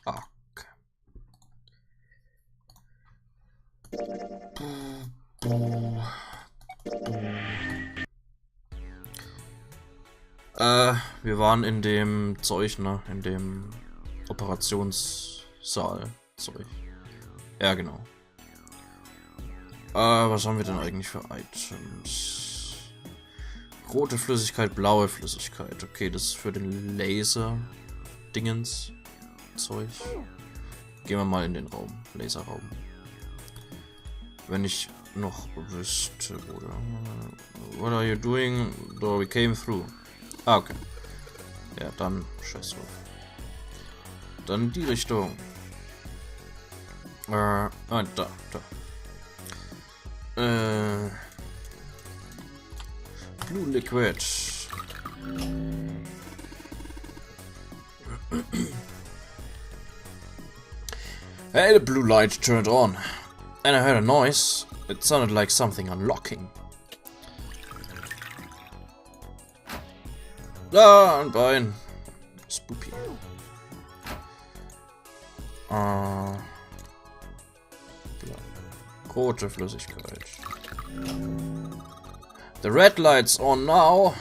Ah. Wir waren in dem Zeug, ne? In dem Operationssaal. Zeug. Ja, genau. Was haben wir denn eigentlich für Items? Rote Flüssigkeit, blaue Flüssigkeit. Okay, das ist für den Laser-Dingens. Zeug. Gehen wir mal in den Raum. Laserraum. Wenn ich noch wüsste, oder? What are you doing? Though we came through. Ah, okay. Ja, dann scheiß drauf. Dann in die Richtung. Da. Blue Liquid. Hey, the blue light turned on. And I heard a noise. It sounded like something unlocking. Ah, ein Bein. Spooky. Rote Flüssigkeit. The red light's on now.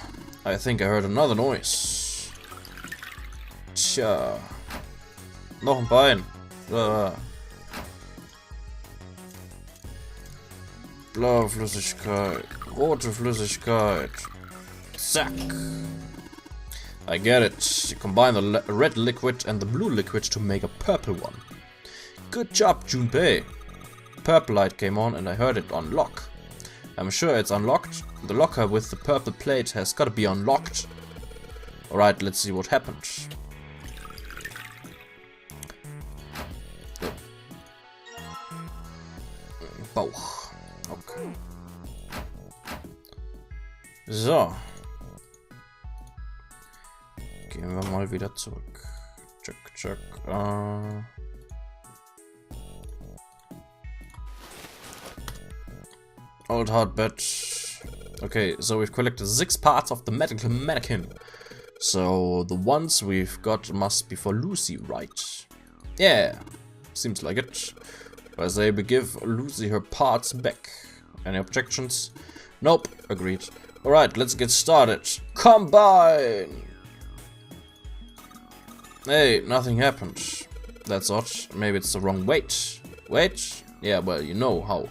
I think I heard another noise. Tja. Noch ein Bein. Blaue Flüssigkeit. Rote Flüssigkeit. Zack. I get it. You combine the red liquid and the blue liquid to make a purple one. Good job, Junpei. Purple light came on and I heard it unlock. I'm sure it's unlocked. The locker with the purple plate has gotta be unlocked. Alright, let's see what happened. Bauch. Okay. So. Gehen wir mal wieder zurück. Check, check. Old hard bed. Okay, so we've collected 6 parts of the medical mannequin. So the ones we've got must be for Lucy, right? Yeah, seems like it. I say we give Lucy her parts back. Any objections? Nope, agreed. Alright, let's get started. Combine! Hey, nothing happened. That's odd. Maybe it's the wrong weight. Weight? Yeah, well, you know how.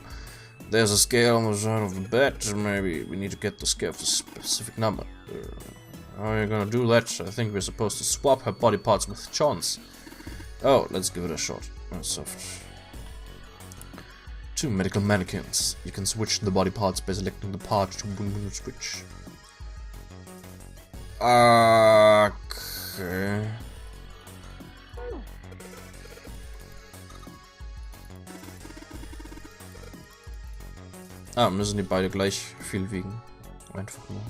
There's a scale on the side of the bed. Maybe we need to get the scale of a specific number. How are you gonna do that? I think we're supposed to swap her body parts with John's. Oh, let's give it a shot. Soft. 2 medical mannequins. You can switch the body parts by selecting the part to switch. Okay. Ah, müssen die beide gleich viel wiegen. Einfach nur.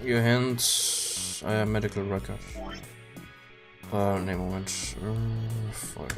Your hands. Medical record. Ne, Moment. Voll.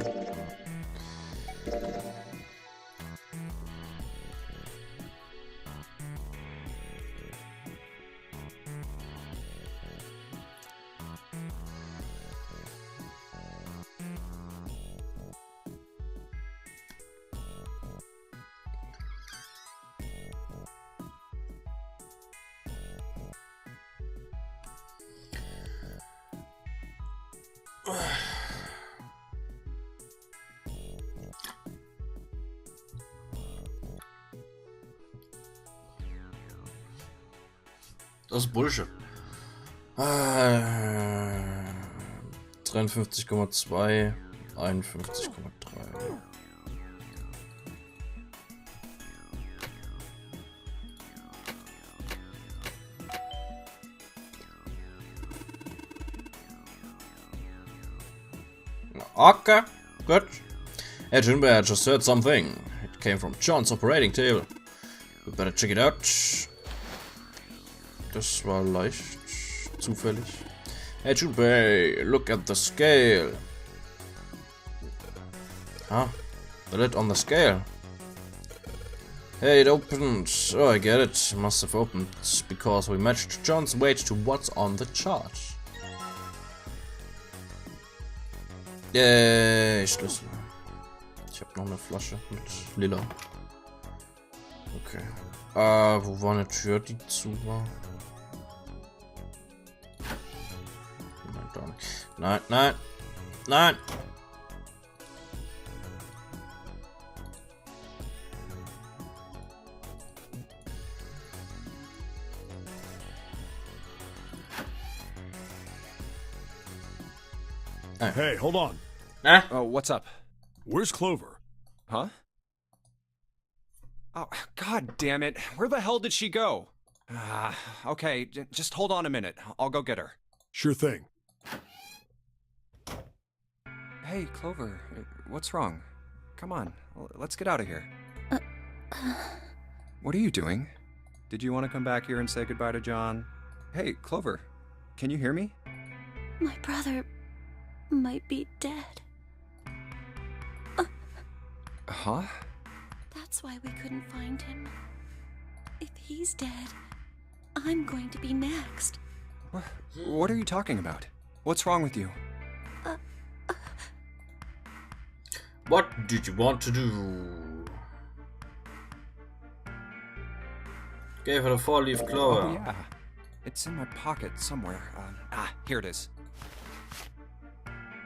Das ist Bullshit. 53,2, 51,3. Okay, good. Hey, Junpei, I just heard something. It came from John's operating table. We better check it out. Das war leicht zufällig. Hey, Junpei, look at the scale. Ah, the lid on the scale. Hey, it opened. Oh, I get it. Must have opened because we matched John's weight to what's on the chart. Yay, Schlüssel. Ich habe noch eine Flasche mit Lila. Okay. Wo war eine Tür, die zu war? Nein, da nicht. Nein, nein, nein! Hey, hold on. Oh, what's up? Where's Clover? Huh? Oh, god damn it. Where the hell did she go? Okay, just hold on a minute. I'll go get her. Sure thing. Hey, Clover, what's wrong? Come on, let's get out of here. What are you doing? Did you want to come back here and say goodbye to John? Hey, Clover, can you hear me? My brother might be dead. Huh? That's why we couldn't find him. If he's dead, I'm going to be next. What are you talking about? What's wrong with you? What did you want to do? Gave her a 4-leaf clover. Oh, yeah. It's in my pocket somewhere. Here it is.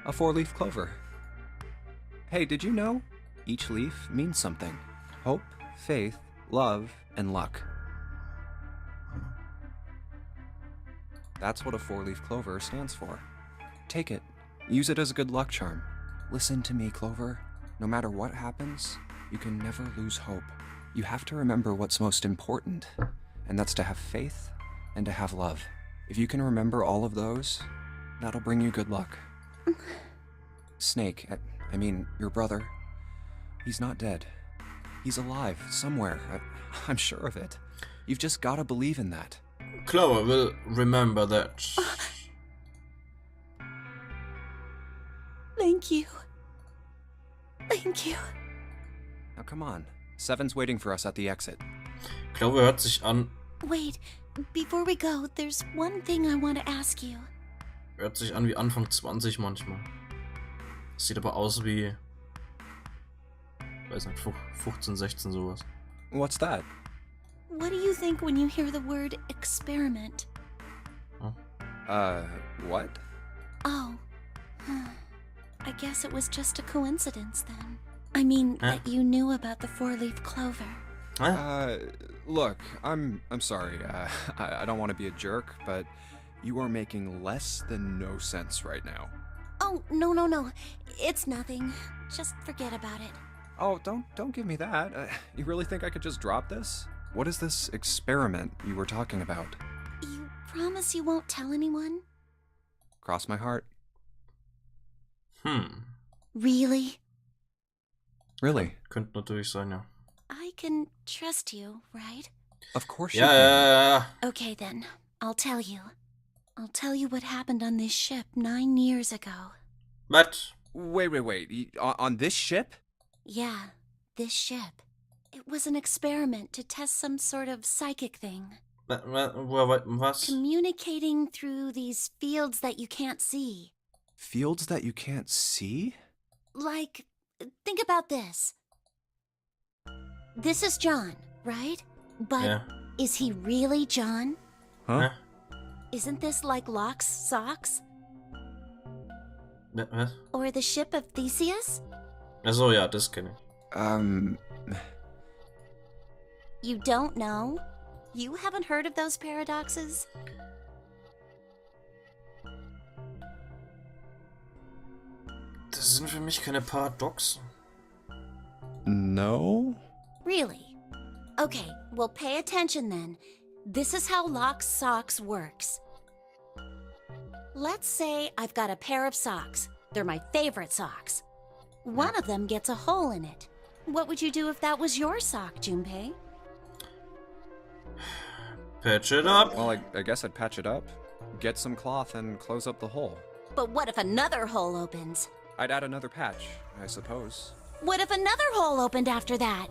A 4-leaf clover. Hey, did you know? Each leaf means something. Hope, faith, love, and luck. That's what a 4-leaf clover stands for. Take it. Use it as a good luck charm. Listen to me, Clover. No matter what happens, you can never lose hope. You have to remember what's most important, and that's to have faith and to have love. If you can remember all of those, that'll bring you good luck. Snake, I mean, your brother, he's not dead. He's alive, somewhere. I'm sure of it. You've just gotta believe in that. Clover will remember that. Thank you. Thank you. Now come on. Seven's waiting for us at the exit. Clover hört sich an. Wait, before we go, there's one thing I want to ask you. Hört sich an wie Anfang 20 manchmal. Sieht aber aus wie, weiß nicht, 15, 16 sowas. What's that? What do you think when you hear the word experiment? Huh? What? Oh. I guess it was just a coincidence then. I mean, that you knew about the 4-leaf clover. Look, I'm sorry. I don't want to be a jerk, but you are making less than no sense right now. Oh, no. It's nothing. Just forget about it. Oh, don't give me that. You really think I could just drop this? What is this experiment you were talking about? You promise you won't tell anyone? Cross my heart. Really? Really? Könnte natürlich sein, ja. I can trust you, right? Of course you Ja, can. ja. Okay then, I'll tell you. I'll tell you what happened on this ship 9 years ago. What? Wait. On this ship? Yeah, this ship. It was an experiment to test some sort of psychic thing. Was? Communicating through these fields that you can't see. Fields that you can't see? Like, think about this. This is John, right? But Yeah. is he really John? Huh? Isn't this like Locke's socks? Was? Or the ship of Theseus? Achso, ja, das kenne ich. You don't know? You haven't heard of those paradoxes? Das sind für mich keine Paradoxen. No? Really? Okay, well pay attention then. This is how Locke's socks works. Let's say I've got a pair of socks. They're my favorite socks. One of them gets a hole in it. What would you do if that was your sock, Junpei? Patch it up. Well, I guess I'd patch it up, get some cloth, and close up the hole. But what if another hole opens? I'd add another patch, I suppose. What if another hole opened after that?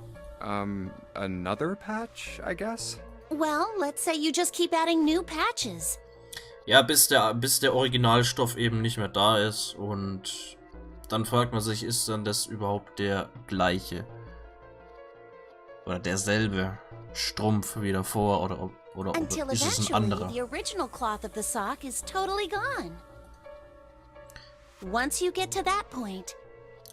Another patch, I guess? Well, let's say you just keep adding new patches. Ja, bis der Originalstoff eben nicht mehr da ist und dann fragt man sich, ist dann das überhaupt der gleiche oder derselbe Strumpf wie davor oder Until ist es ein eventually anderer? the original cloth of the sock is totally gone. Once you get to that point.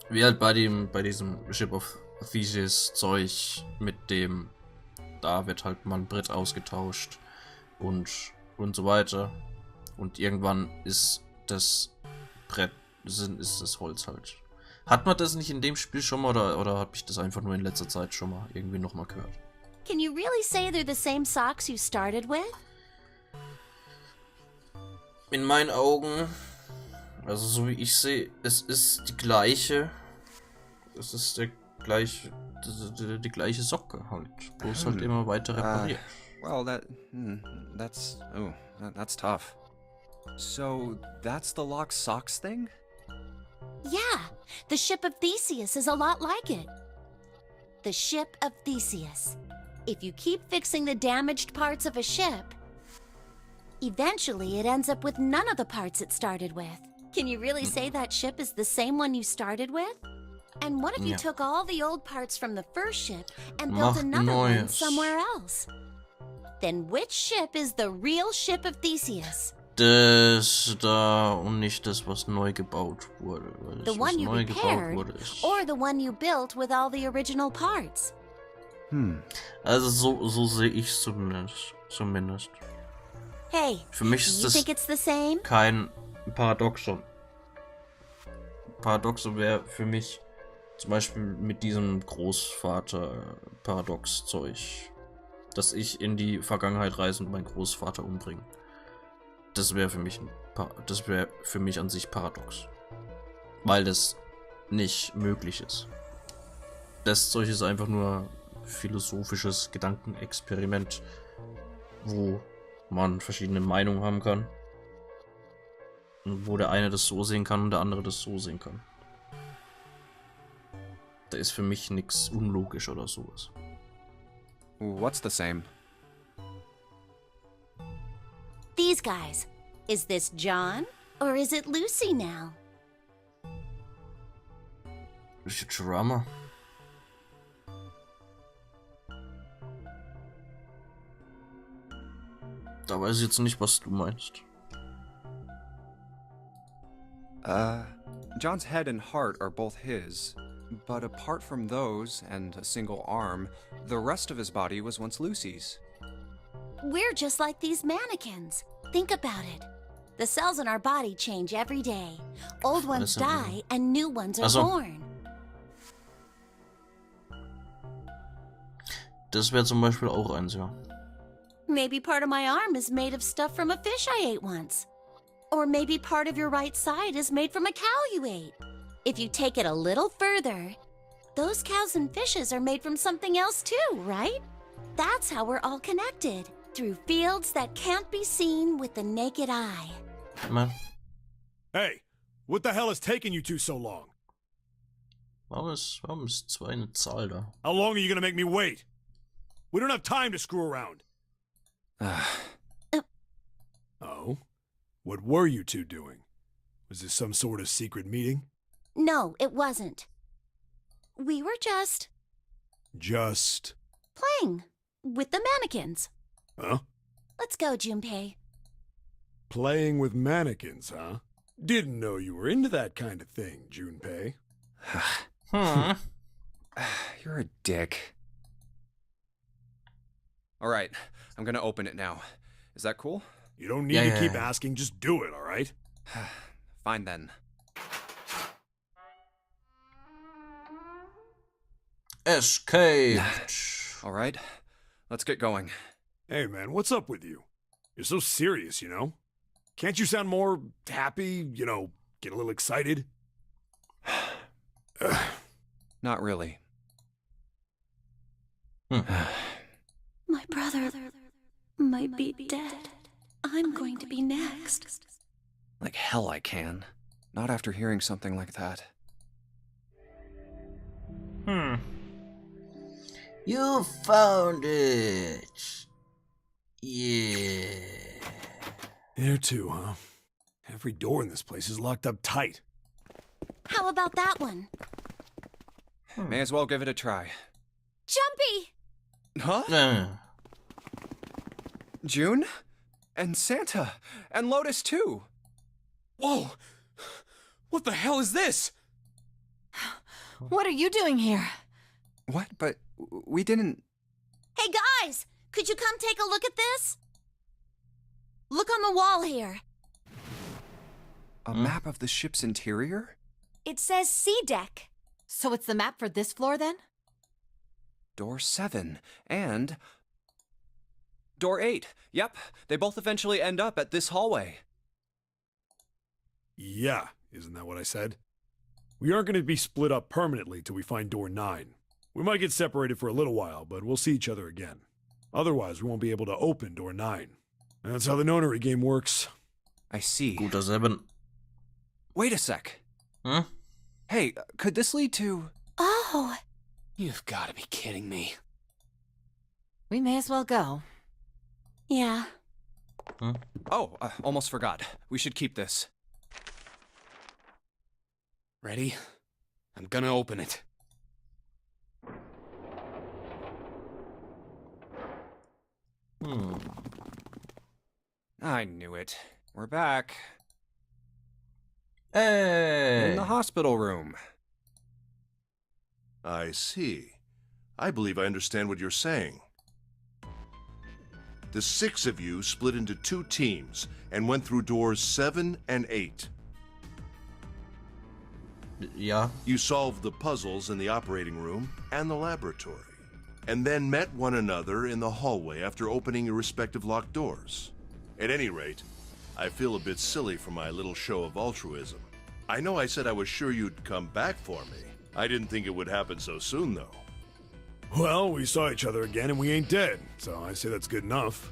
Wie halt bei diesem Ship of Theseus Zeug mit dem, da wird halt mal ein Brett ausgetauscht und so weiter. Und irgendwann ist das Brett, ist das Holz halt. Hat man das nicht in dem Spiel schon mal oder habe ich das einfach nur in letzter Zeit schon mal irgendwie nochmal gehört? Can you really say they're the same socks you started with? In meinen Augen, also so wie ich sehe, es ist die gleiche. Es ist die gleiche Socke halt. Bloß halt immer weiter repariert. Well, that's tough. So, that's the locked socks thing? Yeah, the ship of Theseus is a lot like it. The ship of Theseus. If you keep fixing the damaged parts of a ship, eventually it ends up with none of the parts it started with. Can you really say that ship is the same one you started with? And what if you took all the old parts from the first ship and built another one somewhere else? Then which ship is the real ship of Theseus? Das da und nicht das, was neu gebaut wurde. The one you repaired, or the one you built with all the original parts? Also so sehe ich es zumindest. Hey, Für mich ist you das think it's the same? kein Paradoxon. Paradoxon wäre für mich zum Beispiel mit diesem Großvater-Paradox-Zeug, dass ich in die Vergangenheit reise und meinen Großvater umbringe. Das wäre für mich an sich paradox. Weil das nicht möglich ist. Das Zeug ist einfach nur philosophisches Gedankenexperiment, wo man verschiedene Meinungen haben kann. Und wo der eine das so sehen kann und der andere das so sehen kann. Da ist für mich nichts unlogisch oder sowas. What's the same? These guys. Is this John, or is it Lucy now? Drama. Da weiß ich jetzt nicht, was du meinst. John's head and heart are both his, but apart from those and a single arm, the rest of his body was once Lucy's. We're just like these mannequins. Think about it. The cells in our body change every day. Old ones die and new ones are born. Das wäre zum Beispiel auch eins, ja. Maybe part of my arm is made of stuff from a fish I ate once. Or maybe part of your right side is made from a cow you ate. If you take it a little further, those cows and fishes are made from something else too, right? That's how we're all connected. Through fields that can't be seen with the naked eye. Man. Hey, what the hell is taking you two so long? Warum ist 2 eine Zahl da? How long are you gonna make me wait? We don't have time to screw around. Oh? What were you two doing? Was this some sort of secret meeting? No, it wasn't. We were just playing with the mannequins. Huh? Let's go, Junpei. Playing with mannequins, huh? Didn't know you were into that kind of thing, Junpei. You're a dick. Alright, I'm gonna open it now. Is that cool? You don't need to keep asking, just do it, alright? Fine then. Escape! Alright, let's get going. Hey man, what's up with you? You're so serious, you know? Can't you sound more happy, you know, get a little excited? Not really. My brother might be dead. I'm going to be next. Like hell I can. Not after hearing something like that. You found it. Yeah. There too, huh? Every door in this place is locked up tight. How about that one? May as well give it a try. Jumpy! Huh? June? And Santa? And Lotus too! Whoa! What the hell is this? What are you doing here? What? But we didn't... Hey guys! Could you come take a look at this? Look on the wall here. A map of the ship's interior? It says C deck. So it's the map for this floor then? Door 7. And... Door 8. Yep, they both eventually end up at this hallway. Yeah, isn't that what I said? We aren't going to be split up permanently till we find door 9. We might get separated for a little while, but we'll see each other again. Otherwise, we won't be able to open door 9. That's how the nonary game works. I see. Guter 7. Wait a sec. Huh? Hey, could this lead to... Oh, You've got to be kidding me. We may as well go. yeah. Oh, almost forgot. We should keep this. Ready? I'm gonna open it. I knew it. We're back. Hey. In the hospital room. I see. I believe I understand what you're saying. The 6 of you split into 2 teams and went through doors 7 and 8. Ja. You solved the puzzles in the operating room and the laboratory, and then met one another in the hallway after opening your respective locked doors. At any rate, I feel a bit silly for my little show of altruism. I know I said I was sure you'd come back for me. I didn't think it would happen so soon, though. Well, we saw each other again and we ain't dead, so I say that's good enough.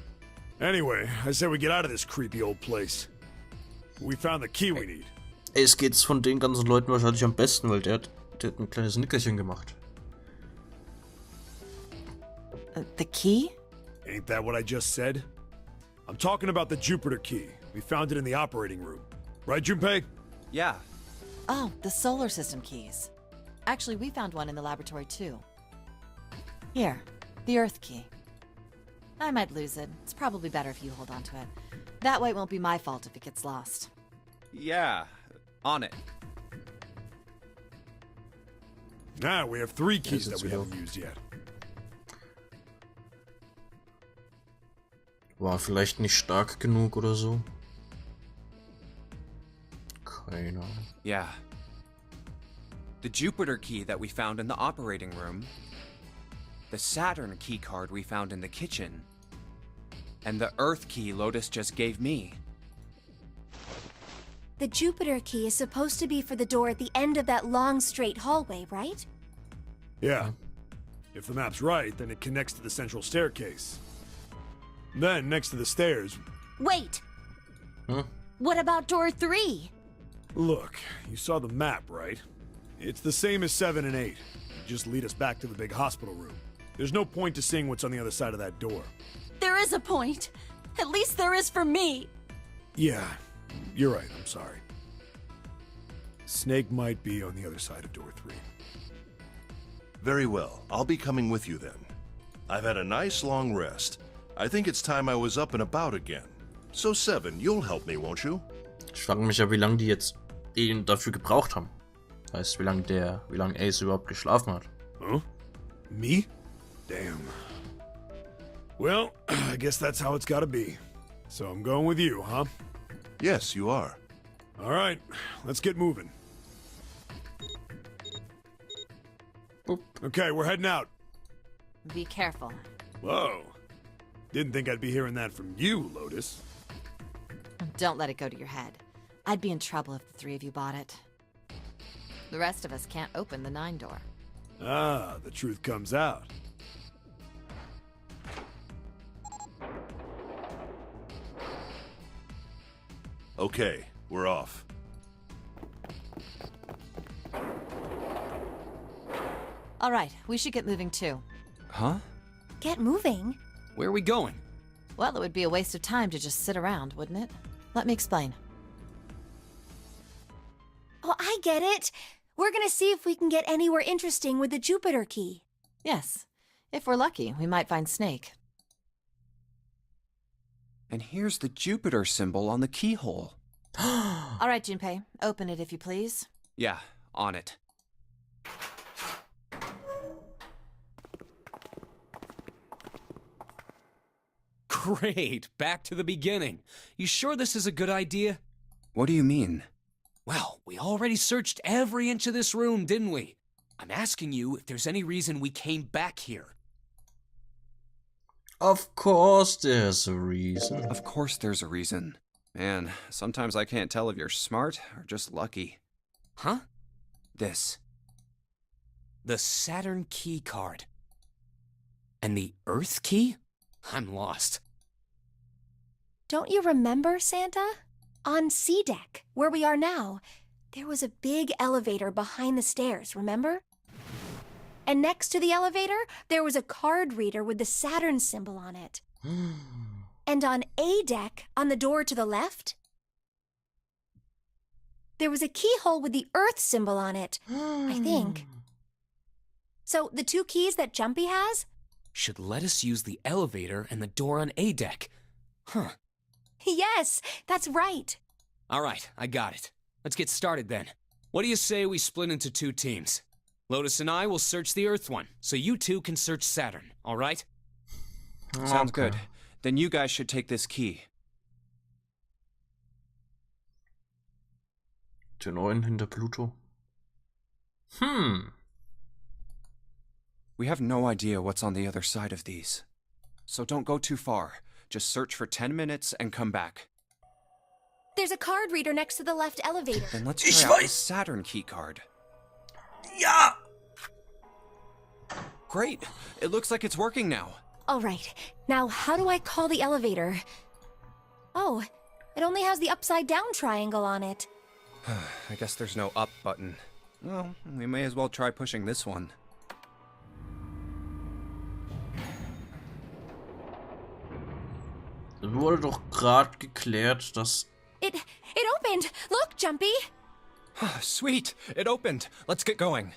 Anyway, I say we get out of this creepy old place. We found the key we need. Es geht's von den ganzen Leuten wahrscheinlich am besten, weil der hat ein kleines Nickerchen gemacht. The key? Ain't that what I just said? I'm talking about the Jupiter key. We found it in the operating room. Right, Junpei? Yeah. Oh, the solar system keys. Actually, we found one in the laboratory too. Here, the Earth key. I might lose it. It's probably better if you hold on to it. That way it won't be my fault if it gets lost. Yeah. On it. Now we have 3 keys Yes, that we it's haven't used yet. War vielleicht nicht stark genug oder so. Keine Ahnung. Yeah. The Jupiter key that we found in the operating room, the Saturn key card we found in the kitchen, and the Earth key Lotus just gave me. The Jupiter key is supposed to be for the door at the end of that long, straight hallway, right? Yeah. If the map's right, then it connects to the central staircase. Then, next to the stairs... Wait! What about door 3? Look, you saw the map, right? It's the same as 7 and 8. It just lead us back to the big hospital room. There's no point to seeing what's on the other side of that door. There is a point. At least there is for me. Yeah, you're right, I'm sorry. Snake might be on the other side of door 3. Very well. I'll be coming with you then. I've had a nice long rest. I think it's time I was up and about again. So 7, you'll help me, won't you? Ich frage mich ja, wie lange die jetzt ihn dafür gebraucht haben. Heißt, wie lange Ace überhaupt geschlafen hat. Huh? Me? Damn. Well, I guess that's how it's gotta be. So I'm going with you, huh? Yes, you are. Alright, let's get moving. Boop. Okay, we're heading out. Be careful. Whoa. Didn't think I'd be hearing that from you, Lotus. Don't let it go to your head. I'd be in trouble if the 3 of you bought it. The rest of us can't open the 9 door. Ah, the truth comes out. Okay, we're off. All right, we should get moving too. Huh? Get moving. Where are we going? Well, it would be a waste of time to just sit around, wouldn't it? Let me explain. Oh, I get it. We're gonna see if we can get anywhere interesting with the Jupiter key. Yes. If we're lucky, we might find Snake. And here's the Jupiter symbol on the keyhole. All right, Junpei, open it if you please. Yeah, on it. Great, back to the beginning. You sure this is a good idea? What do you mean? Well, we already searched every inch of this room, didn't we? I'm asking you if there's any reason we came back here. Of course there's a reason. Of course there's a reason. Man, sometimes I can't tell if you're smart or just lucky. Huh? This. The Saturn key card. And the Earth key? I'm lost. Don't you remember, Santa? On C deck, where we are now, there was a big elevator behind the stairs, remember? And next to the elevator, there was a card reader with the Saturn symbol on it. And on A deck, on the door to the left, there was a keyhole with the Earth symbol on it, I think. So the 2 keys that Jumpy has? Should let us use the elevator and the door on A deck. Huh. Yes, that's right. All right, I got it. Let's get started then. What do you say we split into 2 teams? Lotus and I will search the Earth one, so you 2 can search Saturn, all right? Sounds good. Then you guys should take this key. Der 9 hinter Pluto. We have no idea what's on the other side of these. So don't go too far. Just search for 10 minutes and come back. There's a card reader next to the left elevator. Then let's try out the Saturn key card. Ja! Great! It looks like it's working now. All right, now how do I call the elevator? Oh, it only has the upside down triangle on it. I guess there's no up button. Well, we may as well try pushing this one. Es wurde doch gerade geklärt, dass... It opened! Look, Jumpy! Sweet! It opened! Let's get going.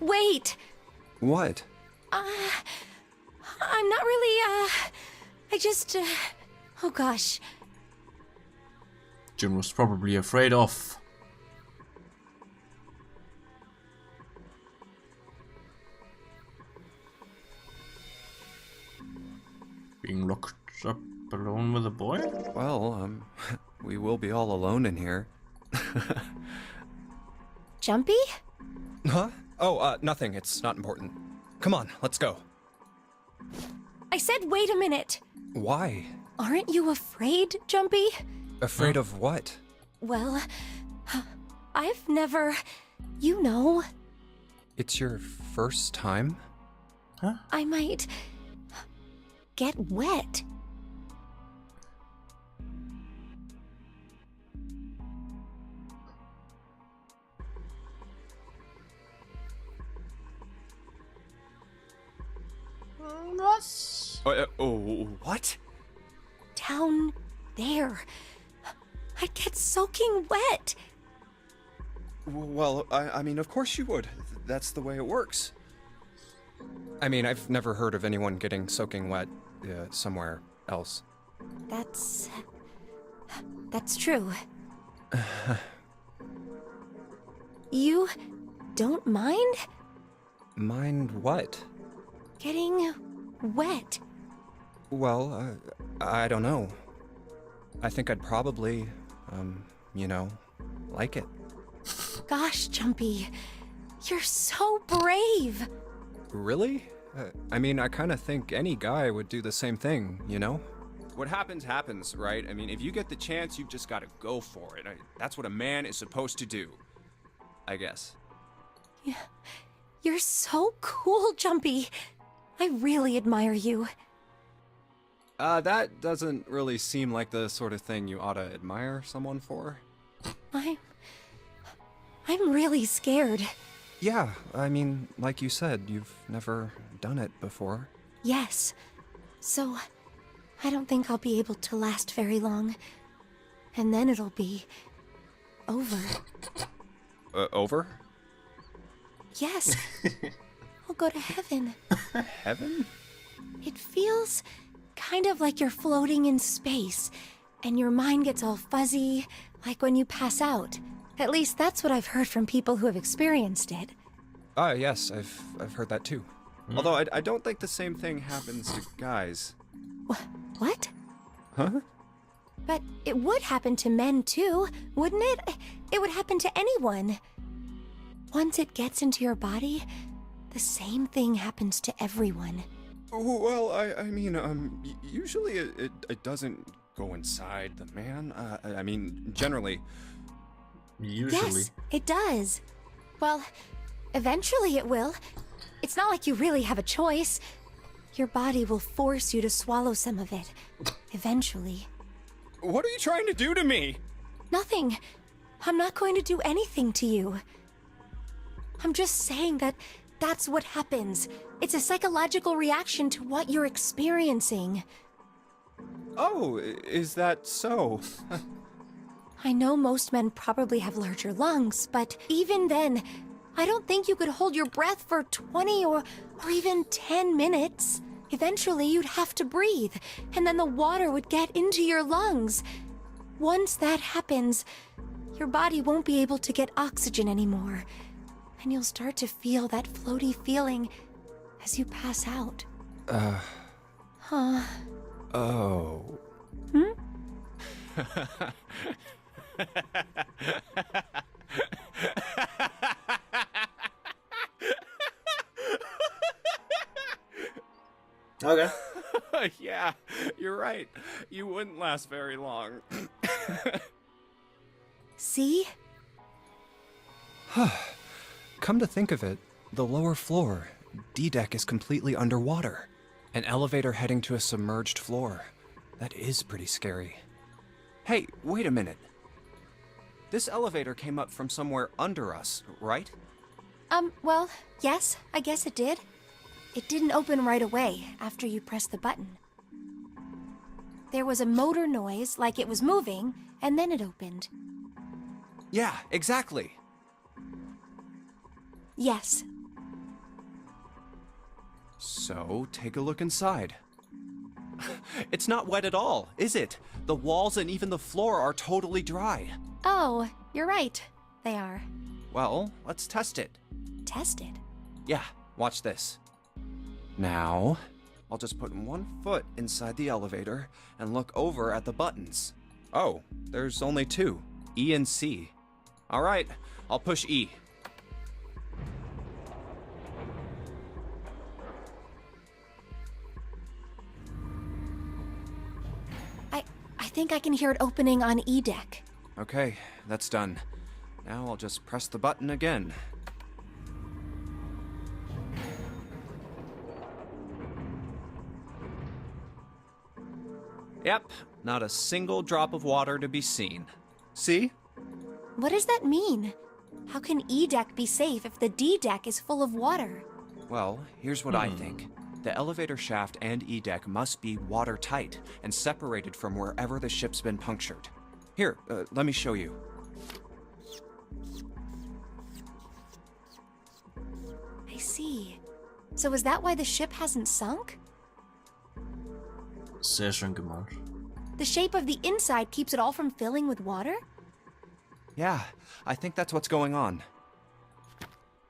Wait! What? I'm not really, I just, oh gosh. Jim was probably afraid of. Being locked up alone with a boy? Well, we will be all alone in here. Jumpy? Huh? Oh, nothing. It's not important. Come on, let's go. I said wait a minute. Why? Aren't you afraid, Jumpy? Afraid of what? Well, I've never, you know. It's your first time? I might get wet. What? Down there. I'd get soaking wet. Well, I mean, of course you would. That's the way it works. I mean, I've never heard of anyone getting soaking wet somewhere else. That's true. You don't mind Mind what? getting wet? Well, I don't know. I think I'd probably, you know, like it. Gosh, Jumpy, you're so brave. Really? I mean, I kind of think any guy would do the same thing, you know? what happens, happens, right? I mean, if you get the chance, you've just got to go for it. That's what a man is supposed to do, I guess. Yeah. You're so cool, Jumpy. I really admire you. That doesn't really seem like the sort of thing you ought to admire someone for. I'm really scared. Yeah, I mean, like you said, you've never done it before. Yes. So, I don't think I'll be able to last very long. And then it'll be over. Over? Yes. I'll go to heaven. Heaven? It feels kind of like you're floating in space, and your mind gets all fuzzy, like when you pass out. At least that's what I've heard from people who have experienced it. Yes, I've heard that too. Although I don't think the same thing happens to guys. What? Huh? But it would happen to men too, wouldn't it? It would happen to anyone. Once it gets into your body, the same thing happens to everyone. Well, I mean, usually it doesn't go inside the man. I mean, generally. Usually. Yes, it does. Well, eventually it will. It's not like you really have a choice. Your body will force you to swallow some of it. Eventually. What are you trying to do to me? Nothing. I'm not going to do anything to you. I'm just saying that that's what happens. It's a psychological reaction to what you're experiencing. Oh, is that so? I know most men probably have larger lungs, but even then, I don't think you could hold your breath for 20 or even 10 minutes. Eventually, you'd have to breathe, and then the water would get into your lungs. Once that happens, your body won't be able to get oxygen anymore, and you'll start to feel that floaty feeling as you pass out. Huh? Oh. Hmm? Okay. Yeah, you're right. You wouldn't last very long. See? Come to think of it, the lower floor, D-deck, is completely underwater. An elevator heading to a submerged floor. That is pretty scary. Hey, wait a minute. This elevator came up from somewhere under us, right? Well, yes, I guess it did. It didn't open right away after you pressed the button. There was a motor noise, like it was moving, and then it opened. Yeah, exactly. Yes. So, take a look inside. It's not wet at all, is it? The walls and even the floor are totally dry. Oh, you're right. They are. Well, let's test it. Tested. Yeah, watch this. Now, I'll just put one foot inside the elevator and look over at the buttons. Oh, there's only two, E and C. All right, I'll push E. I think I can hear it opening on E-deck. Okay, that's done. Now I'll just press the button again. Yep, not a single drop of water to be seen. See? What does that mean? How can E-deck be safe if the D-deck is full of water? Well, here's what I think. The elevator shaft and E-deck must be watertight and separated from wherever the ship's been punctured. Here, let me show you. I see. So is that why the ship hasn't sunk? Sehr schön gemacht. The shape of the inside keeps it all from filling with water? Yeah, I think that's what's going on.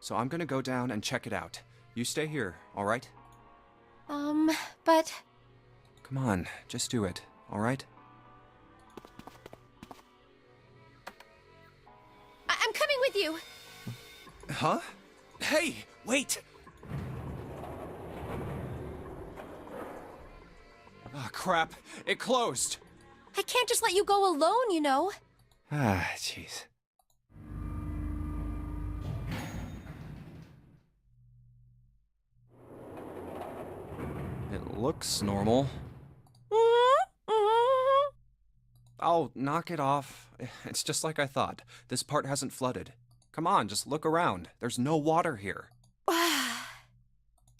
So I'm gonna go down and check it out. You stay here, all right? But... Come on, just do it, all right? I'm coming with you! Huh? Hey, wait! Oh, crap. It closed. I can't just let you go alone, you know. Ah, jeez. It looks normal. Oh, knock it off. It's just like I thought. This part hasn't flooded. Come on, just look around. There's no water here.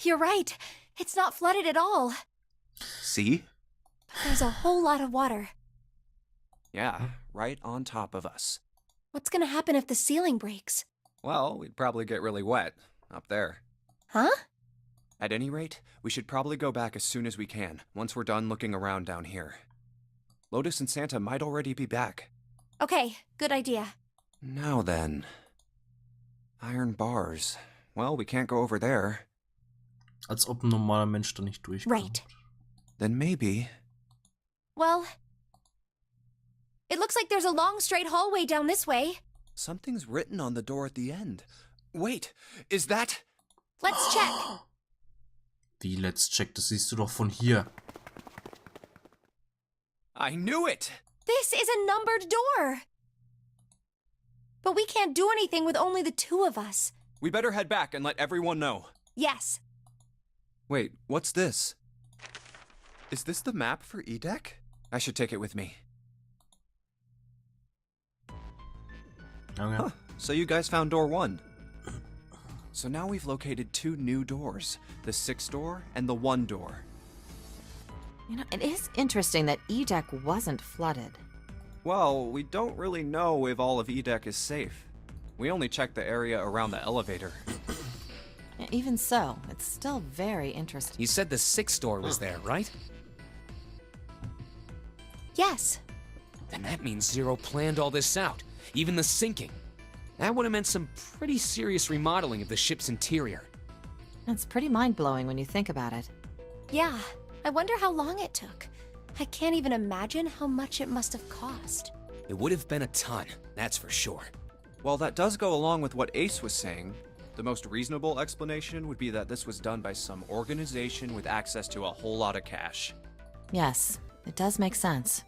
You're right. It's not flooded at all. See? There's a whole lot of water. Yeah, right on top of us. What's gonna happen if the ceiling breaks? Well, we'd probably get really wet up there. Huh? At any rate, we should probably go back as soon as we can, once we're done looking around down here. Lotus and Santa might already be back. Okay, good idea. Now then. Iron bars. Well, we can't go over there. Als ob ein normaler Mensch da nicht durchkommt. Right. Then maybe... Well, it looks like there's a long straight hallway down this way. Something's written on the door at the end. Wait, is that... Let's check. Wie, let's check, das siehst du doch von hier. I knew it! This is a numbered door. But we can't do anything with only the two of us. We better head back and let everyone know. Yes. Wait, what's this? Is this the map for E-Deck? I should take it with me. Okay. Huh, so you guys found door 1. So now we've located 2 new doors, the 6 door and the 1 door. You know, it is interesting that E-Deck wasn't flooded. Well, we don't really know if all of E-Deck is safe. We only checked the area around the elevator. Even so, it's still very interesting. You said the 6th door was there, right? Yes. Then that means Zero planned all this out, even the sinking. That would have meant some pretty serious remodeling of the ship's interior. It's pretty mind-blowing when you think about it. Yeah, I wonder how long it took. I can't even imagine how much it must have cost. It would have been a ton, that's for sure. Well, that does go along with what Ace was saying. The most reasonable explanation would be that this was done by some organization with access to a whole lot of cash. Yes, it does make sense.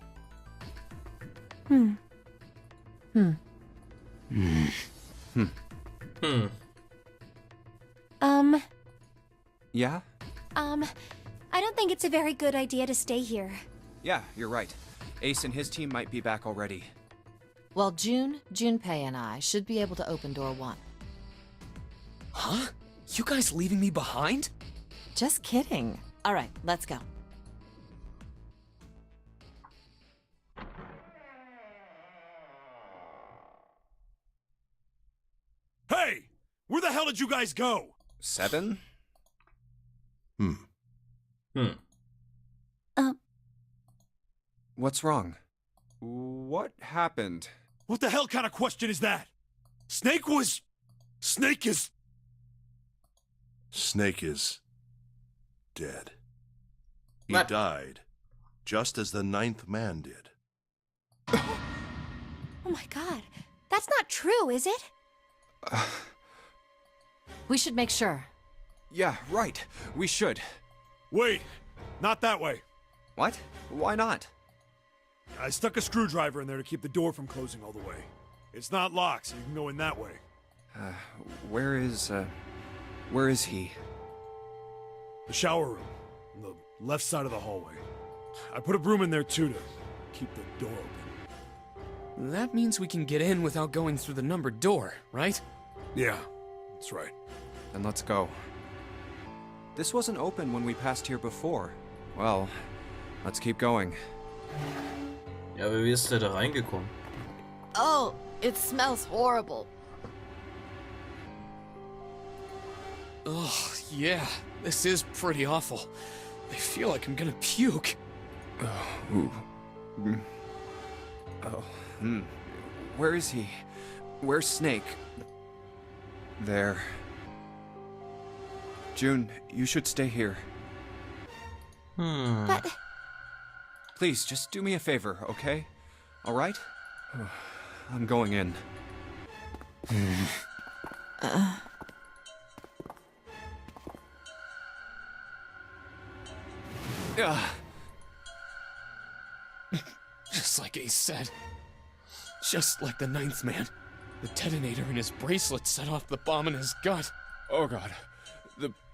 Yeah? I don't think it's a very good idea to stay here. Yeah, you're right. Ace and his team might be back already. Well, Junpei and I should be able to open door 1. Huh? You guys leaving me behind? Just kidding. All right, let's go. Hey! Where the hell did you guys go? 7? What's wrong? What happened? What the hell kind of question is that? Snake is... Snake is dead. He What? died, just as the 9th man did. Oh my god, that's not true, is it? We should make sure. Yeah, right. We should. Wait, not that way. What? Why not? I stuck a screwdriver in there to keep the door from closing all the way. It's not locked, so you can go in that way. Where is he? The shower room, on the left side of the hallway. I put a broom in there too to keep the door open. That means we can get in without going through the numbered door, right? Yeah, that's right. Then let's go. This wasn't open when we passed here before. Well, let's keep going. Ja, aber wie ist der da reingekommen? Oh, it smells horrible. Oh, yeah. This is pretty awful. I feel like I'm gonna puke. Where is he? Where's Snake? There. June, you should stay here. But Please, just do me a favor, okay? All right? I'm going in. Just like Ace said. Just like the ninth man. The detonator in his bracelet set off the bomb in his gut. Oh god.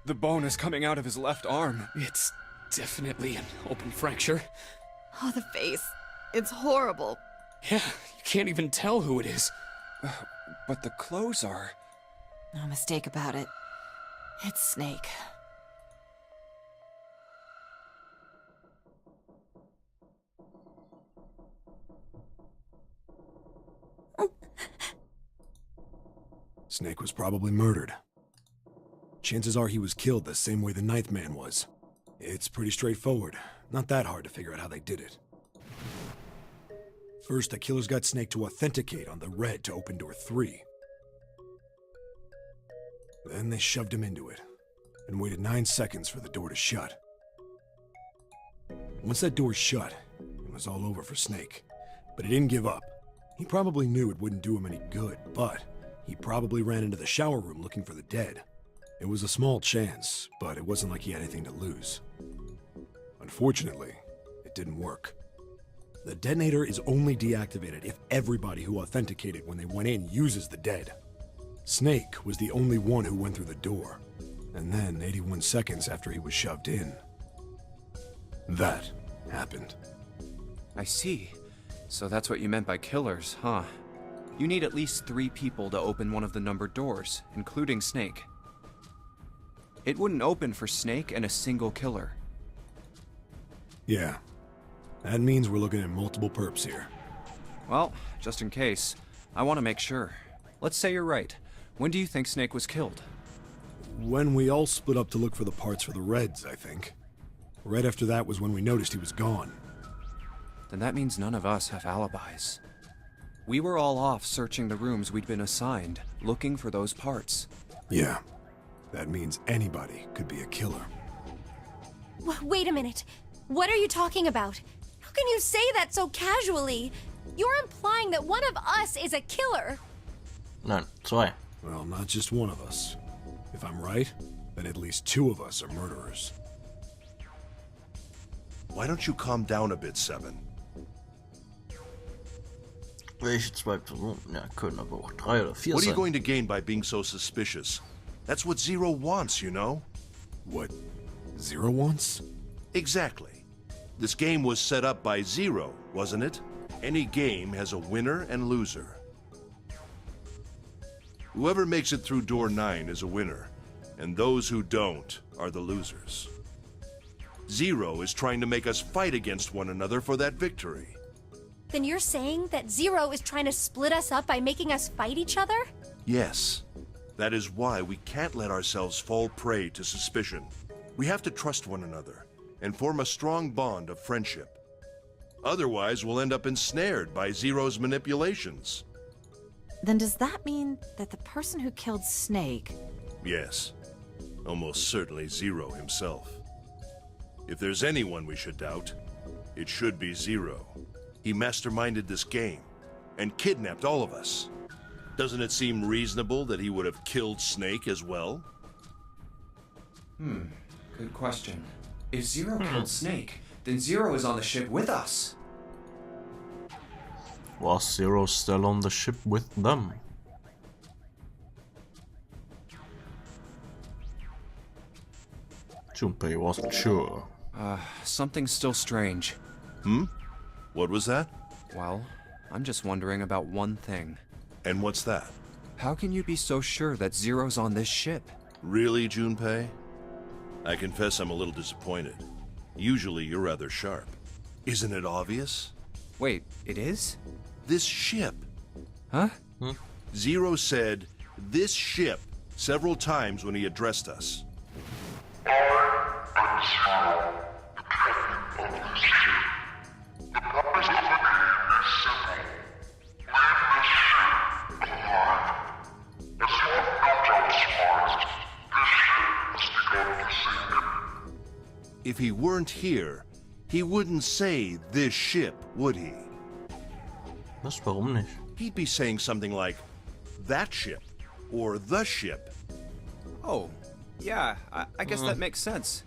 The bone is coming out of his left arm. It's definitely an open fracture. Oh, the face. It's horrible. Yeah, you can't even tell who it is. But the clothes are... No mistake about it. It's Snake. Snake was probably murdered. Chances are he was killed the same way the ninth man was. It's pretty straightforward. Not that hard to figure out how they did it. First, the killers got Snake to authenticate on the red to open door 3. Then they shoved him into it, and waited 9 seconds for the door to shut. Once that door shut, it was all over for Snake. But he didn't give up. He probably knew it wouldn't do him any good, but he probably ran into the shower room looking for the dead. It was a small chance, but it wasn't like he had anything to lose. Unfortunately, it didn't work. The detonator is only deactivated if everybody who authenticated when they went in uses the dead. Snake was the only one who went through the door, and then 81 seconds after he was shoved in, that happened. I see. So that's what you meant by killers, huh? You need at least 3 people to open one of the numbered doors, including Snake. It wouldn't open for Snake and a single killer. Yeah. That means we're looking at multiple perps here. Well, just in case, I want to make sure. Let's say you're right. When do you think Snake was killed? When we all split up to look for the parts for the Reds, I think. Right after that was when we noticed he was gone. Then that means none of us have alibis. We were all off searching the rooms we'd been assigned, looking for those parts. Yeah. That means anybody could be a killer. Wait a minute. What are you talking about? How can you say that so casually? You're implying that one of us is a killer. Nein, 2. Well, not just one of us. If I'm right, then at least 2 of us are murderers. Why don't you calm down a bit, 7? Welche 2 Personen? Ja, können aber auch 3 oder 4 What are you sein. going to gain by being so suspicious? That's what Zero wants, you know? What Zero wants? Exactly. This game was set up by Zero, wasn't it? Any game has a winner and loser. Whoever makes it through door 9 is a winner, and those who don't are the losers. Zero is trying to make us fight against one another for that victory. Then you're saying that Zero is trying to split us up by making us fight each other? Yes. That is why we can't let ourselves fall prey to suspicion. We have to trust one another and form a strong bond of friendship. Otherwise, we'll end up ensnared by Zero's manipulations. Then does that mean that the person who killed Snake... Yes. Almost certainly Zero himself. If there's anyone we should doubt, it should be Zero. He masterminded this game and kidnapped all of us. Doesn't it seem reasonable that he would have killed Snake as well? Good question. If Zero killed Snake, then Zero is on the ship with us. Was Zero still on the ship with them? Junpei wasn't sure. Something's still strange. What was that? Well, I'm just wondering about one thing. And what's that? How can you be so sure that Zero's on this ship? Really, Junpei? I confess I'm a little disappointed. Usually you're rather sharp. Isn't it obvious? Wait, it is? This ship. Huh? Zero said, "this ship," several times when he addressed us. If he weren't here, he wouldn't say this ship, would he? Was, warum nicht? He'd be saying something like, that ship, or the ship. Oh, yeah, I guess that makes sense.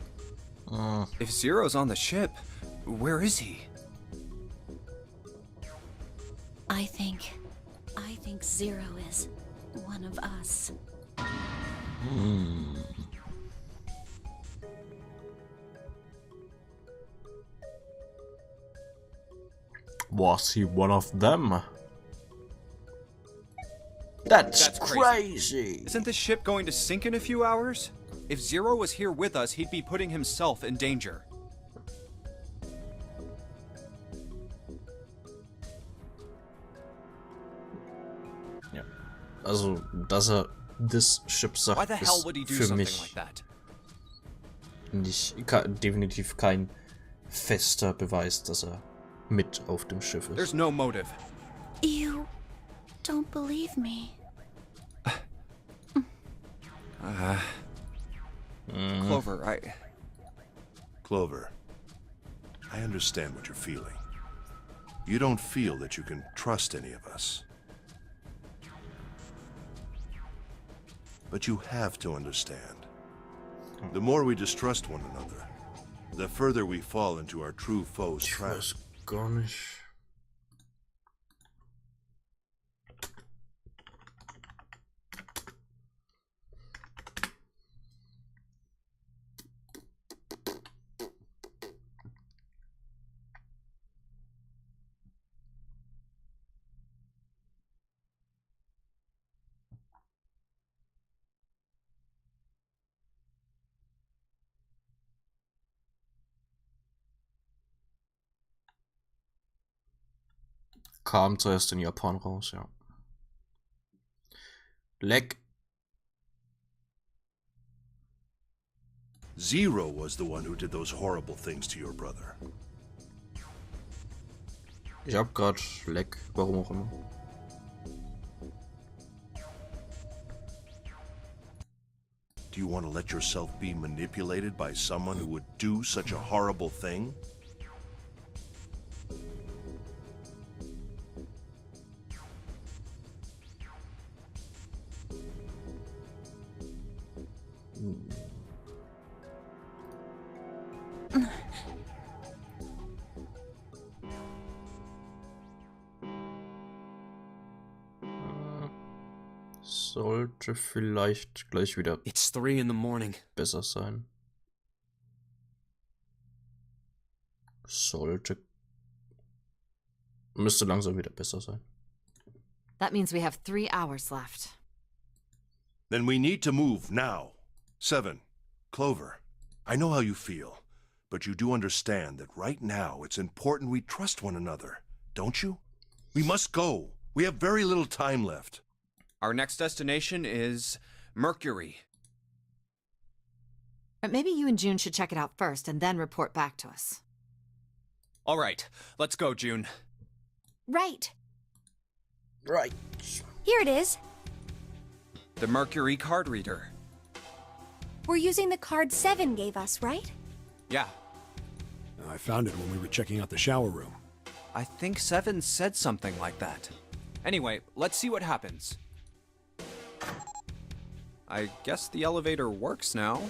If Zero's on the ship, where is he? I think Zero is one of us. Was he one of them? That's crazy. Isn't the ship going to sink in a few hours? If Zero was here with us, he'd be putting himself in danger. Ja. Also, dass er das Chip sagt, Why the hell would he ist do für something mich like that? definitiv kein fester Beweis, dass er mit auf dem Schiff ist. There's no motive. You don't believe me. Clover, Clover, I understand what you're feeling. You don't feel that you can trust any of us. But you have to understand. The more we distrust one another, the further we fall into our true foe's Ich trap. weiß gar nicht. Kam zuerst in Japan raus, ja. Leck. Zero was the one who did those horrible things to your brother. Ich hab grad Leck, warum auch immer. Do you want to let yourself be manipulated by someone who would do such a horrible thing? Sollte vielleicht gleich wieder It's 3 in the morning. besser sein. Müsste langsam wieder besser sein. That means we have 3 hours left. Then we need to move now. 7. Clover, I know how you feel, but you do understand that right now it's important we trust one another, don't you? We must go. We have very little time left. Our next destination is Mercury. But maybe you and June should check it out first and then report back to us. All right, let's go, June. Right. Right. Here it is. The Mercury card reader. We're using the card 7 gave us, right? Yeah, I found it when we were checking out the shower room. I think 7 said something like that. Anyway, let's see what happens. I guess the elevator works now.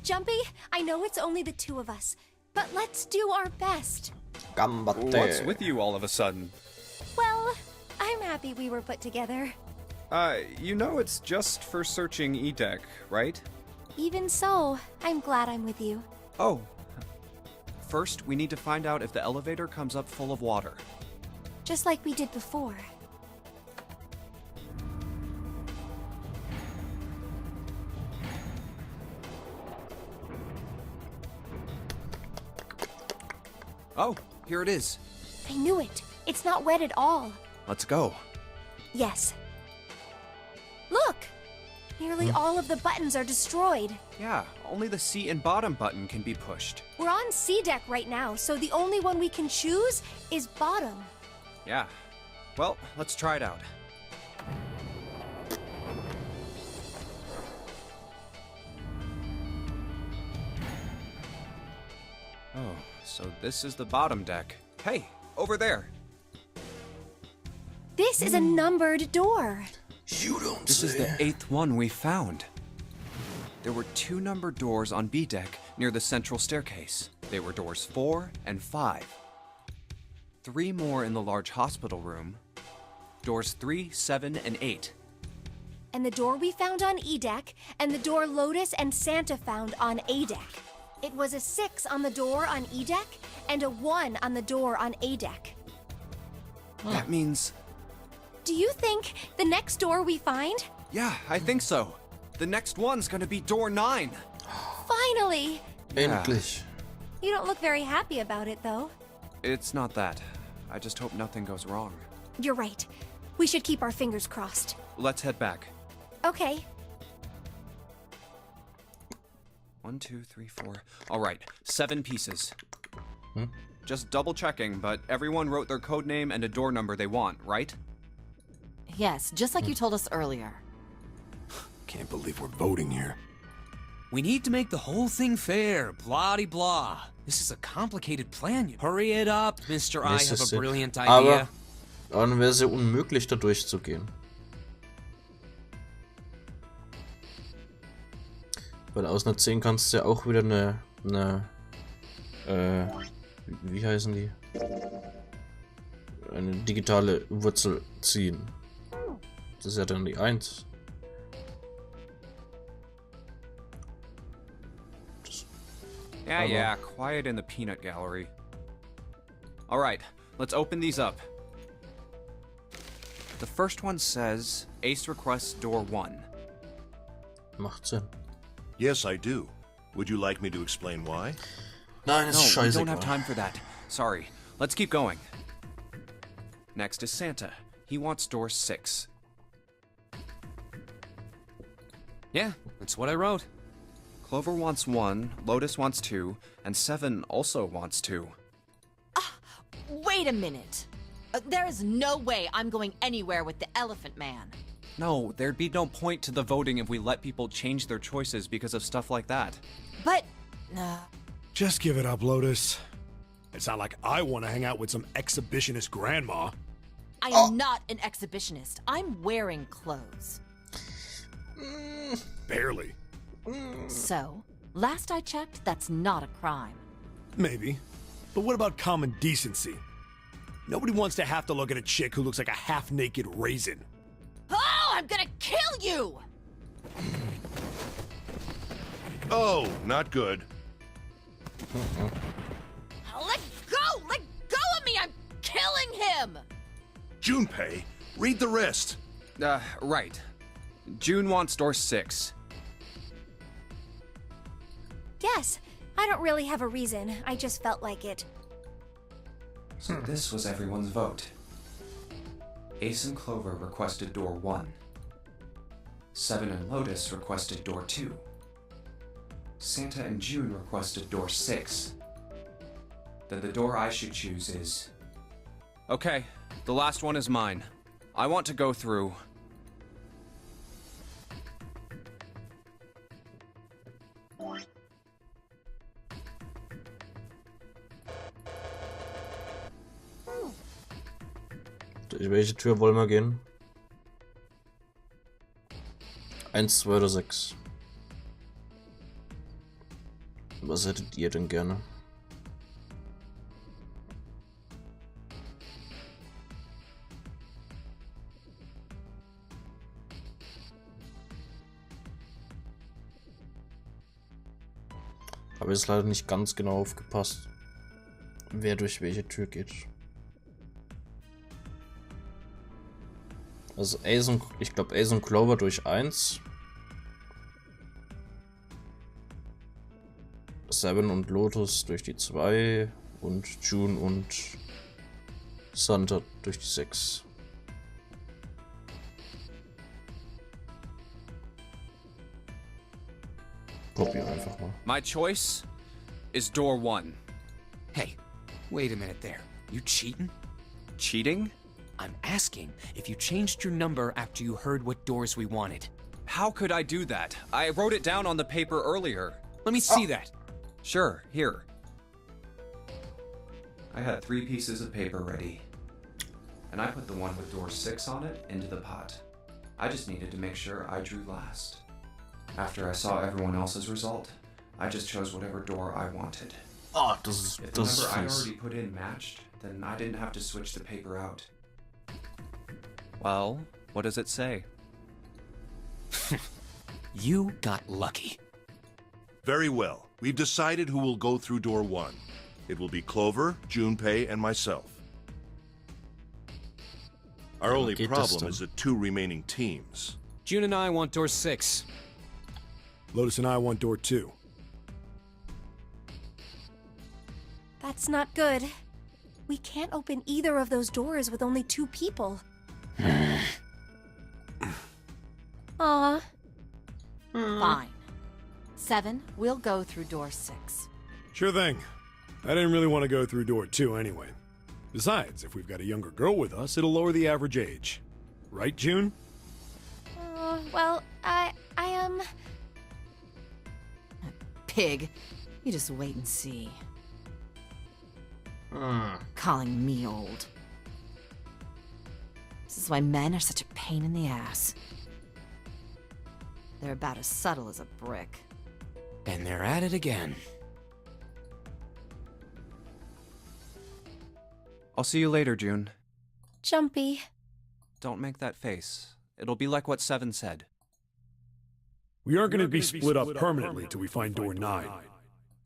Jumpy, I know it's only the 2 of us, but let's do our best. What's with you all of a sudden? Well, I'm happy we were put together. You know it's just for searching E-Deck, right? Even so, I'm glad I'm with you. Oh. First, we need to find out if the elevator comes up full of water. Just like we did before. Oh, here it is. I knew it. It's not wet at all. Let's go. Yes. Look! Nearly all of the buttons are destroyed. Yeah, only the seat and bottom button can be pushed. We're on C deck right now, so the only one we can choose is bottom. Yeah. Well, let's try it out. Oh, so this is the bottom deck. Hey, over there. This is a numbered door. You don't This is the 8th one we found. There were 2 numbered doors on B deck near the central staircase. They were doors 4 and 5. 3 more in the large hospital room, doors 3, 7, and 8. And the door we found on E deck, and the door Lotus and Santa found on A deck. It was a 6 on the door on E deck, and a 1 on the door on A deck. That means... Do you think the next door we find? Yeah, I think so. The next one's gonna be door 9. Finally! Endlich. You don't look very happy about it, though. It's not that. I just hope nothing goes wrong. You're right. We should keep our fingers crossed. Let's head back. Okay. 1, 2, 3, 4. All right, 7 pieces. Just double checking, but everyone wrote their code name and a door number they want, right? Yes, just like you told us earlier. Can't believe we're voting here. We need to make the whole thing fair, blah-de-blah. This is a complicated plan. Hurry it up, Mr. I have a brilliant idea. Aber dann wäre es ja unmöglich, da durchzugehen. Weil aus einer 10 kannst du ja auch wieder wie heißen die? Eine digitale Wurzel ziehen. Das ist ja dann die 1. Yeah, quiet in the peanut gallery. All right, let's open these up. The first one says, Ace requests door 1. Macht Sinn. Yes, I do. Would you like me to explain why? Nein, ist No, we scheißegal. don't have time for that. Sorry. Let's keep going. Next is Santa. He wants door 6. Yeah, that's what I wrote. Clover wants 1, Lotus wants 2, and 7 also wants 2. Wait a minute. There is no way I'm going anywhere with the Elephant Man. No, there'd be no point to the voting if we let people change their choices because of stuff like that. But... Just give it up, Lotus. It's not like I want to hang out with some exhibitionist grandma. I am not an exhibitionist. I'm wearing clothes. Barely. So, last I checked, that's not a crime. Maybe. But what about common decency? Nobody wants to have to look at a chick who looks like a half-naked raisin. Oh, I'm gonna kill you! Oh, not good. Let go! Let go of me! I'm killing him! Junpei, read the rest. Right. June wants door 6. Yes, I don't really have a reason. I just felt like it. So this was everyone's vote. Ace and Clover requested door 1. 7 and Lotus requested door 2. Santa and June requested door 6. Then the door I should choose is... Okay, the last one is mine. I want to go through... Durch welche Tür wollen wir gehen? 1, 2 oder 6? Was hättet ihr denn gerne? Habe jetzt leider nicht ganz genau aufgepasst, wer durch welche Tür geht. Also ich glaube Ace und Clover durch 1. 7 und Lotus durch die 2 und June und Santa durch die 6. Probier einfach mal. My choice is door 1. Hey, wait a minute there. You cheating? Cheating? I'm asking if you changed your number after you heard what doors we wanted. How could I do that? I wrote it down on the paper earlier. Let me see that. Sure, here. I had 3 pieces of paper ready. And I put the one with door 6 on it into the pot. I just needed to make sure I drew last. After I saw everyone else's result, I just chose whatever door I wanted. Ah, das ist If the number I fies. already put in matched, then I didn't have to switch the paper out. Well, what does it say? You got lucky. Very well. We've decided who will go through door 1. It will be Clover, Junpei, and myself. Our only geht das problem denn? is the 2 remaining teams. June and I want door 6. Lotus and I want door 2. That's not good. We can't open either of those doors with only 2 people. Aw. Fine. 7, we'll go through door 6. Sure thing. I didn't really want to go through door 2 anyway. Besides, if we've got a younger girl with us, it'll lower the average age. Right, June? Well, I Pig. You just wait and see. Calling me old. This is why men are such a pain in the ass. They're about as subtle as a brick. And they're at it again. I'll see you later, June. Jumpy. Don't make that face. It'll be like what 7 said. We aren't going to be split up permanently till we find door 9.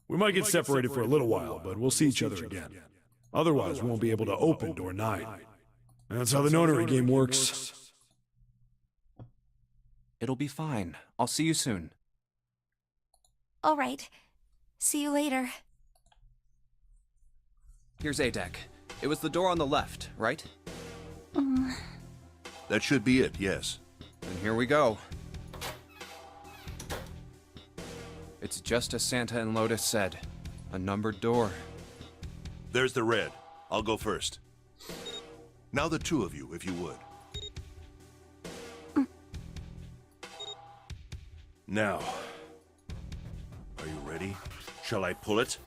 We might get separated for a little while, but we'll see each other again. Otherwise, we won't be able to open door 9. That's how the nonary game works. It'll be fine. I'll see you soon. All right. See you later. Here's A deck. It was the door on the left, right? That should be it, yes. And here we go. It's just as Santa and Lotus said. A numbered door. There's the red. I'll go first. Now the 2 of you, if you would. Now, are you ready? Shall I pull it?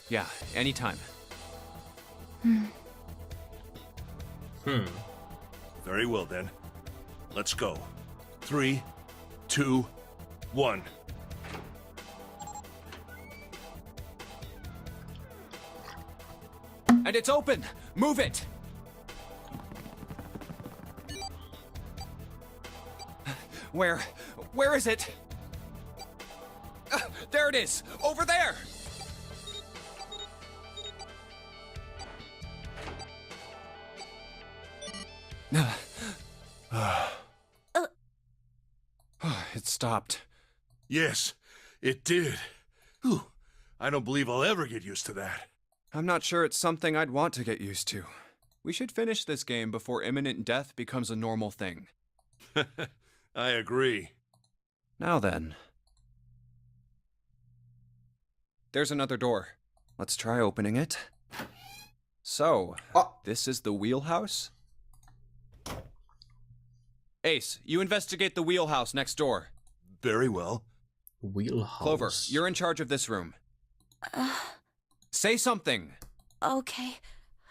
Yeah, anytime. Very well then. Let's go. 3, 2, 1. And it's open! Move it! Where is it? There it is! Over there! It stopped. Yes, it did. Whew. I don't believe I'll ever get used to that. I'm not sure it's something I'd want to get used to. We should finish this game before imminent death becomes a normal thing. I agree. Now then. There's another door. Let's try opening it. So, this is the wheelhouse? Ace, you investigate the wheelhouse next door. Very well. Wheelhouse. Clover, you're in charge of this room. Say something. Okay,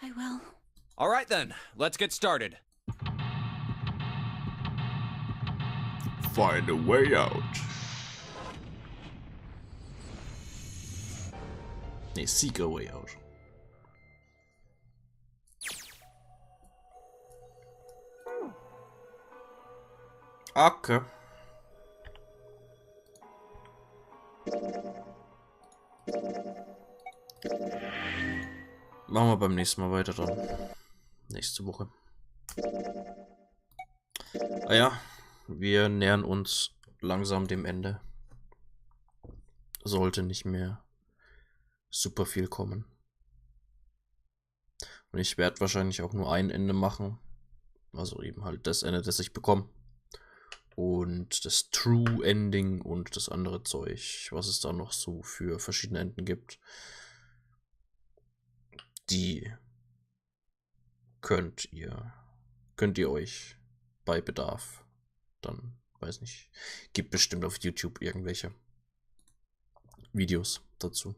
I will. All right then, let's get started. Find a way out. Nee, seek a way out. Okay. Machen wir beim nächsten Mal weiter dann. Nächste Woche. Ah ja, wir nähern uns langsam dem Ende. Sollte nicht mehr super viel kommen. Und ich werde wahrscheinlich auch nur ein Ende machen. Also eben halt das Ende, das ich bekomme. Und das True Ending und das andere Zeug, was es da noch so für verschiedene Enden gibt. Die könnt ihr euch bei Bedarf dann, weiß nicht, gibt bestimmt auf YouTube irgendwelche Videos dazu.